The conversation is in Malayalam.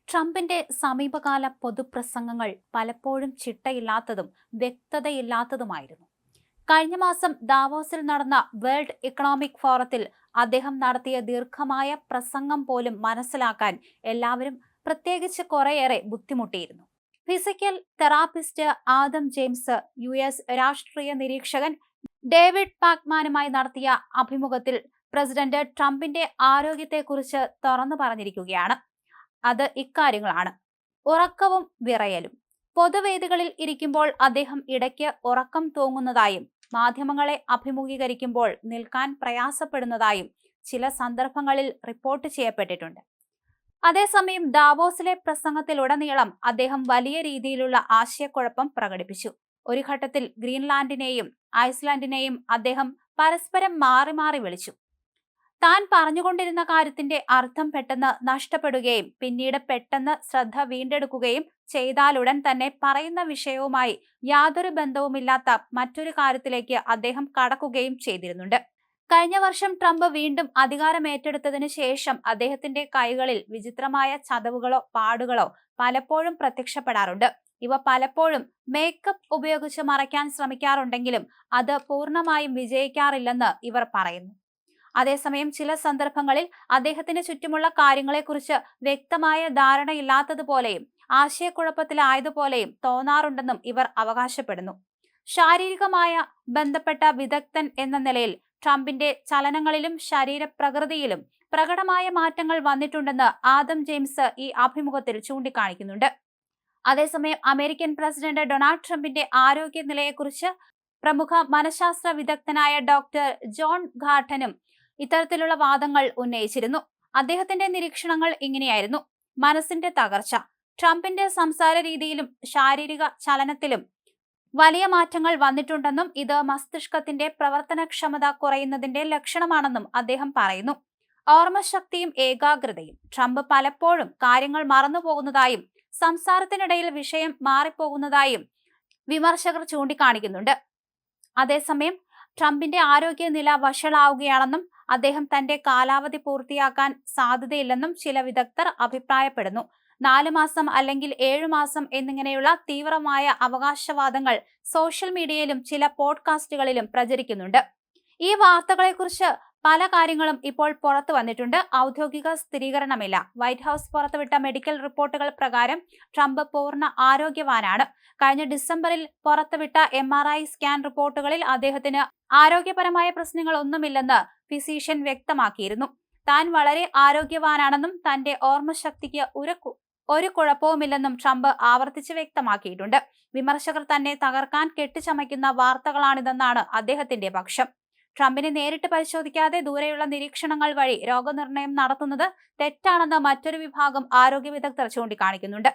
ട്രംപിന്റെ സമീപകാല പൊതുപ്രസംഗങ്ങൾ പലപ്പോഴും ചിട്ടയില്ലാത്തതും വ്യക്തതയില്ലാത്തതുമായിരുന്നു. കഴിഞ്ഞ മാസം ദാവോസിൽ നടന്ന വേൾഡ് ഇക്കണോമിക് ഫോറത്തിൽ അദ്ദേഹം നടത്തിയ ദീർഘമായ പ്രസംഗം പോലും മനസ്സിലാക്കാൻ എല്ലാവരും പ്രത്യേകിച്ച് കുറേയേറെ ബുദ്ധിമുട്ടിയിരുന്നു. Physical therapist Adam James US രാഷ്ട്രീയ നിരീക്ഷകൻ ഡേവിഡ് പാക്മാനുമായി നടത്തിയ അഭിമുഖത്തിൽ പ്രസിഡന്റ് ട്രംപിന്റെ ആരോഗ്യത്തെക്കുറിച്ച് തുറന്നു പറഞ്ഞിരിക്കുകയാണ്. അത് ഇക്കാര്യങ്ങളാണ്: ഉറക്കവും വിറയലും. പൊതുവേദികളിൽ ഇരിക്കുമ്പോൾ അദ്ദേഹം ഇടയ്ക്ക് ഉറക്കം തൂങ്ങുന്നതായും മാധ്യമങ്ങളെ അഭിമുഖീകരിക്കുമ്പോൾ നിൽക്കാൻ പ്രയാസപ്പെടുന്നതായും ചില സന്ദർഭങ്ങളിൽ റിപ്പോർട്ട് ചെയ്യപ്പെട്ടിട്ടുണ്ട്. അതേസമയം ദാവോസിലെ പ്രസംഗത്തിലുടനീളം അദ്ദേഹം വലിയ രീതിയിലുള്ള ആശയക്കുഴപ്പം പ്രകടിപ്പിച്ചു. ഒരു ഘട്ടത്തിൽ ഗ്രീൻലാൻഡിനെയും ഐസ്ലാൻഡിനെയും അദ്ദേഹം പരസ്പരം മാറി മാറി വിളിച്ചു. താൻ പറഞ്ഞുകൊണ്ടിരുന്ന കാര്യത്തിന്റെ അർത്ഥം പെട്ടെന്ന് നഷ്ടപ്പെടുകയും പിന്നീട് പെട്ടെന്ന് ശ്രദ്ധ വീണ്ടെടുക്കുകയും ചെയ്താലുടൻ തന്നെ പറയുന്ന വിഷയവുമായി യാതൊരു ബന്ധവുമില്ലാത്ത മറ്റൊരു കാര്യത്തിലേക്ക് അദ്ദേഹം കടക്കുകയും ചെയ്തിരുന്നുണ്ട്. കഴിഞ്ഞ വർഷം ട്രംപ് വീണ്ടും അധികാരമേറ്റെടുത്തതിനു ശേഷം അദ്ദേഹത്തിന്റെ കൈകളിൽ വിചിത്രമായ ചതവുകളോ പാടുകളോ പലപ്പോഴും പ്രത്യക്ഷപ്പെടാറുണ്ട്. ഇവ പലപ്പോഴും മേക്കപ്പ് ഉപയോഗിച്ച് മറയ്ക്കാൻ ശ്രമിക്കാറുണ്ടെങ്കിലും അത് പൂർണ്ണമായും വിജയിക്കാറില്ലെന്ന് ഇവർ പറയുന്നു. അതേസമയം ചില സന്ദർഭങ്ങളിൽ അദ്ദേഹത്തിന് ചുറ്റുമുള്ള കാര്യങ്ങളെക്കുറിച്ച് വ്യക്തമായ ധാരണയില്ലാത്തതുപോലെയും ആശയക്കുഴപ്പത്തിലായതുപോലെയും തോന്നാറുണ്ടെന്നും ഇവർ അവകാശപ്പെടുന്നു. ശാരീരികമായ ബന്ധപ്പെട്ട വിദഗ്ധൻ എന്ന നിലയിൽ ട്രംപിന്റെ ചലനങ്ങളിലും ശരീരപ്രകൃതിയിലും പ്രകടമായ മാറ്റങ്ങൾ വന്നിട്ടുണ്ടെന്ന് ആദം ജെയിംസ് ഈ അഭിമുഖത്തിൽ ചൂണ്ടിക്കാണിക്കുന്നുണ്ട്. അതേസമയം അമേരിക്കൻ പ്രസിഡന്റ് ഡൊണാൾഡ് ട്രംപിന്റെ ആരോഗ്യനിലയെക്കുറിച്ച് പ്രമുഖ മനഃശാസ്ത്ര വിദഗ്ധനായ ഡോക്ടർ ജോൺ ഗാർട്ടനും ഇത്തരത്തിലുള്ള വാദങ്ങൾ ഉന്നയിച്ചിരുന്നു. അദ്ദേഹത്തിന്റെ നിരീക്ഷണങ്ങൾ ഇങ്ങനെയായിരുന്നു: മനസ്സിന്റെ തകർച്ച. ട്രംപിന്റെ സംസാര രീതിയിലും ശാരീരിക ചലനത്തിലും വലിയ മാറ്റങ്ങൾ വന്നിട്ടുണ്ടെന്നും ഇത് മസ്തിഷ്കത്തിന്റെ പ്രവർത്തനക്ഷമത കുറയുന്നതിന്റെ ലക്ഷണമാണെന്നും അദ്ദേഹം പറയുന്നു. ഓർമ്മശക്തിയും ഏകാഗ്രതയും. ട്രംപ് പലപ്പോഴും കാര്യങ്ങൾ മറന്നുപോകുന്നതായും സംസാരത്തിനിടയിൽ വിഷയം മാറിപ്പോകുന്നതായും വിമർശകർ ചൂണ്ടിക്കാണിക്കുന്നുണ്ട്. അതേസമയം ട്രംപിന്റെ ആരോഗ്യനില വഷളാവുകയാണെന്നും അദ്ദേഹം തന്റെ കാലാവധി പൂർത്തിയാക്കാൻ സാധ്യതയില്ലെന്നും ചില വിദഗ്ധർ അഭിപ്രായപ്പെടുന്നു. 4 മാസം അല്ലെങ്കിൽ 7 മാസം എന്നിങ്ങനെയുള്ള തീവ്രമായ അവകാശവാദങ്ങൾ സോഷ്യൽ മീഡിയയിലും ചില പോഡ്കാസ്റ്റുകളിലും പ്രചരിക്കുന്നുണ്ട്. ഈ വാർത്തകളെക്കുറിച്ച് പല കാര്യങ്ങളും ഇപ്പോൾ പുറത്തു വന്നിട്ടുണ്ട്. ഔദ്യോഗിക സ്ഥിരീകരണമില്ല. വൈറ്റ് ഹൌസ് പുറത്തുവിട്ട മെഡിക്കൽ റിപ്പോർട്ടുകൾ പ്രകാരം ട്രംപ് പൂർണ്ണ ആരോഗ്യവാനാണ്. കഴിഞ്ഞ ഡിസംബറിൽ പുറത്തുവിട്ട MRI സ്കാൻ റിപ്പോർട്ടുകളിൽ അദ്ദേഹത്തിന് ആരോഗ്യപരമായ പ്രശ്നങ്ങളൊന്നുമില്ലെന്ന് ഫിസീഷ്യൻ വ്യക്തമാക്കിയിരുന്നു. താൻ വളരെ ആരോഗ്യവാനാണെന്നും തന്റെ ഓർമ്മശക്തിക്ക് ഒരു കുഴപ്പവുമില്ലെന്നും ട്രംപ് ആവർത്തിച്ച് വ്യക്തമാക്കിയിട്ടുണ്ട്. വിമർശകർ തന്നെ തകർക്കാൻ കെട്ടിച്ചമയ്ക്കുന്ന വാർത്തകളാണിതെന്നാണ് അദ്ദേഹത്തിന്റെ പക്ഷം. ട്രംപിനെ നേരിട്ട് പരിശോധിക്കാതെ ദൂരെയുള്ള നിരീക്ഷണങ്ങൾ വഴി രോഗനിർണയം നടത്തുന്നത് തെറ്റാണെന്ന് മറ്റൊരു വിഭാഗം ആരോഗ്യ വിദഗ്ധർ ചൂണ്ടിക്കാണിക്കുന്നുണ്ട്.